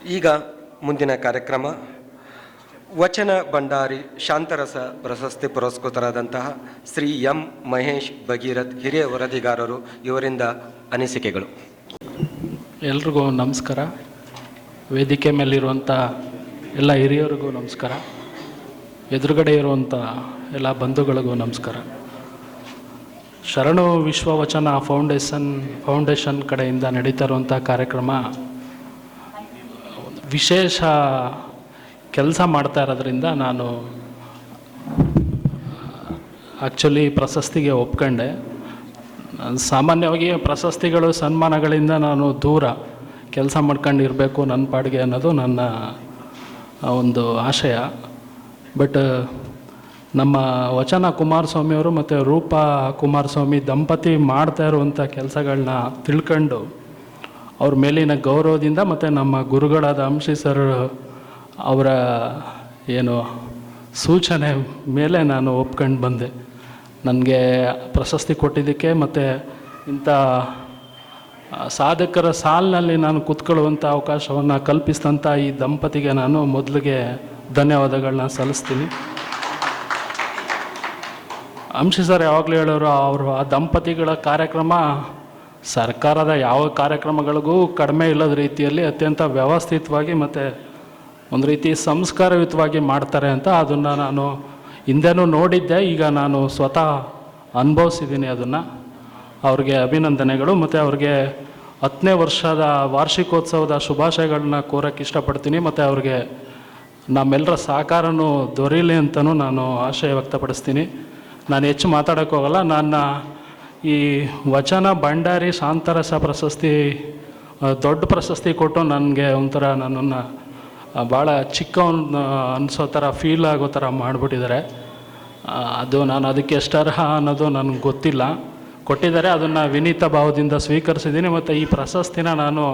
ಈಗ ಮುಂದಿನ ಕಾರ್ಯಕ್ರಮ ವಚನ ಭಂಡಾರಿ ಶಾಂತರಸ ಪ್ರಶಸ್ತಿ ಪುರಸ್ಕೃತರಾದಂತಹ ಶ್ರೀ ಎಂ ಮಹೇಶ್ ಭಗೀರಥ್ ಹಿರಿಯ ವರದಿಗಾರರು ಇವರಿಂದ ಅನಿಸಿಕೆಗಳು. ಎಲ್ರಿಗೂ ನಮಸ್ಕಾರ. ವೇದಿಕೆ ಮೇಲಿರುವಂಥ ಎಲ್ಲ ಹಿರಿಯರಿಗೂ ನಮಸ್ಕಾರ. ಎದುರುಗಡೆ ಇರುವಂಥ ಎಲ್ಲ ಬಂಧುಗಳಿಗೂ ನಮಸ್ಕಾರ. ಶರಣು ವಿಶ್ವವಚನ ಫೌಂಡೇಶನ್ ಕಡೆಯಿಂದ ನಡೀತಾ ಇರುವಂಥ ಕಾರ್ಯಕ್ರಮ ವಿಶೇಷ ಕೆಲಸ ಮಾಡ್ತಾ ಇರೋದ್ರಿಂದ ನಾನು ಆ್ಯಕ್ಚುಲಿ ಪ್ರಶಸ್ತಿಗೆ ಒಪ್ಕೊಂಡೆ. ಸಾಮಾನ್ಯವಾಗಿ ಪ್ರಶಸ್ತಿಗಳು ಸನ್ಮಾನಗಳಿಂದ ನಾನು ದೂರ ಕೆಲಸ ಮಾಡ್ಕೊಂಡಿರಬೇಕು ನನ್ನ ಪಾಡಿಗೆ ಅನ್ನೋದು ನನ್ನ ಒಂದು ಆಶಯ. ಬಟ್ ನಮ್ಮ ವಚನ ಕುಮಾರಸ್ವಾಮಿಯವರು ಮತ್ತು ರೂಪಾ ಕುಮಾರಸ್ವಾಮಿ ದಂಪತಿ ಮಾಡ್ತಾ ಇರುವಂಥ ಕೆಲಸಗಳನ್ನ ತಿಳ್ಕೊಂಡು ಅವ್ರ ಮೇಲಿನ ಗೌರವದಿಂದ ಮತ್ತು ನಮ್ಮ ಗುರುಗಳಾದ ಅಂಶಿ ಸರ್ ಅವರ ಏನು ಸೂಚನೆ ಮೇಲೆ ನಾನು ಒಪ್ಕೊಂಡು ಬಂದೆ. ನನಗೆ ಪ್ರಶಸ್ತಿ ಕೊಟ್ಟಿದ್ದಕ್ಕೆ ಮತ್ತು ಇಂಥ ಸಾಧಕರ ಸಾಲಿನಲ್ಲಿ ನಾನು ಕೂತ್ಕೊಳ್ಳುವಂಥ ಅವಕಾಶವನ್ನು ಕಲ್ಪಿಸಿದಂಥ ಈ ದಂಪತಿಗೆ ನಾನು ಮೊದಲಿಗೆ ಧನ್ಯವಾದಗಳನ್ನ ಸಲ್ಲಿಸ್ತೀನಿ. ಅಂಶಿ ಸರ್ ಯಾವಾಗಲೂ ಹೇಳೋರು, ಅವರು ಆ ದಂಪತಿಗಳ ಕಾರ್ಯಕ್ರಮ ಸರ್ಕಾರದ ಯಾವ ಕಾರ್ಯಕ್ರಮಗಳಿಗೂ ಕಡಿಮೆ ಇಲ್ಲದ ರೀತಿಯಲ್ಲಿ ಅತ್ಯಂತ ವ್ಯವಸ್ಥಿತವಾಗಿ ಮತ್ತು ಒಂದು ರೀತಿ ಸಂಸ್ಕಾರಯುತವಾಗಿ ಮಾಡ್ತಾರೆ ಅಂತ ಅದನ್ನು ನಾನು ಹಿಂದೆನೂ ನೋಡಿದ್ದೆ. ಈಗ ನಾನು ಸ್ವತಃ ಅನುಭವಿಸಿದ್ದೀನಿ ಅದನ್ನು. ಅವ್ರಿಗೆ ಅಭಿನಂದನೆಗಳು ಮತ್ತು ಅವ್ರಿಗೆ 10ನೇ ವರ್ಷದ ವಾರ್ಷಿಕೋತ್ಸವದ ಶುಭಾಶಯಗಳನ್ನ ಕೋರಕ್ಕೆ ಇಷ್ಟಪಡ್ತೀನಿ. ಮತ್ತು ಅವ್ರಿಗೆ ನಮ್ಮೆಲ್ಲರ ಸಹಕಾರನೂ ದೊರೀಲಿ ಅಂತಲೂ ನಾನು ಆಶಯ ವ್ಯಕ್ತಪಡಿಸ್ತೀನಿ. ನಾನು ಹೆಚ್ಚು ಮಾತಾಡೋಕ್ಕೆ ಹೋಗಲ್ಲ. ನನ್ನ ಈ ವಚನ ಭಂಡಾರಿ ಶಾಂತರಸ ಪ್ರಶಸ್ತಿ ದೊಡ್ಡ ಪ್ರಶಸ್ತಿ ಕೊಟ್ಟು ನನಗೆ ಒಂಥರ ನನ್ನನ್ನು ಭಾಳ ಚಿಕ್ಕವನು ಅನಿಸೋ ಥರ ಫೀಲ್ ಆಗೋ ಥರ ಮಾಡಿಬಿಟ್ಟಿದ್ದಾರೆ. ಅದು ನಾನು ಅದಕ್ಕೆ ಎಷ್ಟು ಅರ್ಹ ಅನ್ನೋದು ನನಗೆ ಗೊತ್ತಿಲ್ಲ. ಕೊಟ್ಟಿದ್ದಾರೆ, ಅದನ್ನು ವಿನೀತ ಭಾವದಿಂದ ಸ್ವೀಕರಿಸಿದ್ದೀನಿ. ಮತ್ತು ಈ ಪ್ರಶಸ್ತಿನ ನಾನು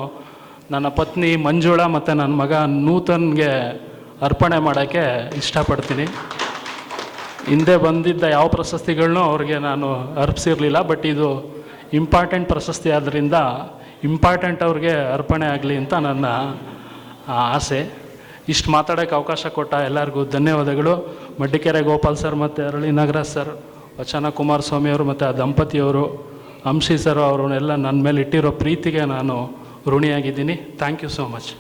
ನನ್ನ ಪತ್ನಿ ಮಂಜುಳಾ ಮತ್ತು ನನ್ನ ಮಗ ನೂತನ್ಗೆ ಅರ್ಪಣೆ ಮಾಡೋಕ್ಕೆ ಇಷ್ಟಪಡ್ತೀನಿ. ಹಿಂದೆ ಬಂದಿದ್ದ ಯಾವ ಪ್ರಶಸ್ತಿಗಳನ್ನೂ ಅವ್ರಿಗೆ ನಾನು ಅರ್ಪಿಸಿರಲಿಲ್ಲ. ಬಟ್ ಇದು ಇಂಪಾರ್ಟೆಂಟ್ ಪ್ರಶಸ್ತಿ ಆದ್ದರಿಂದ ಇಂಪಾರ್ಟೆಂಟ್ ಅವ್ರಿಗೆ ಅರ್ಪಣೆ ಆಗಲಿ ಅಂತ ನನ್ನ ಆಸೆ. ಇಷ್ಟು ಮಾತಾಡೋಕ್ಕೆ ಅವಕಾಶ ಕೊಟ್ಟ ಎಲ್ಲರಿಗೂ ಧನ್ಯವಾದಗಳು. ಮಡ್ಡಿಕೆರೆ ಗೋಪಾಲ್ ಸರ್ ಮತ್ತು ಅರಳಿ ನಾಗರಾಜ್ ಸರ್, ವಚನ ಕುಮಾರಸ್ವಾಮಿಯವರು ಮತ್ತು ಆ ದಂಪತಿಯವರು, ಅಂಶಿ ಸರ್ ಅವರನ್ನೆಲ್ಲ ನನ್ನ ಮೇಲೆ ಇಟ್ಟಿರೋ ಪ್ರೀತಿಗೆ ನಾನು ಋಣಿಯಾಗಿದ್ದೀನಿ. Thank you so much.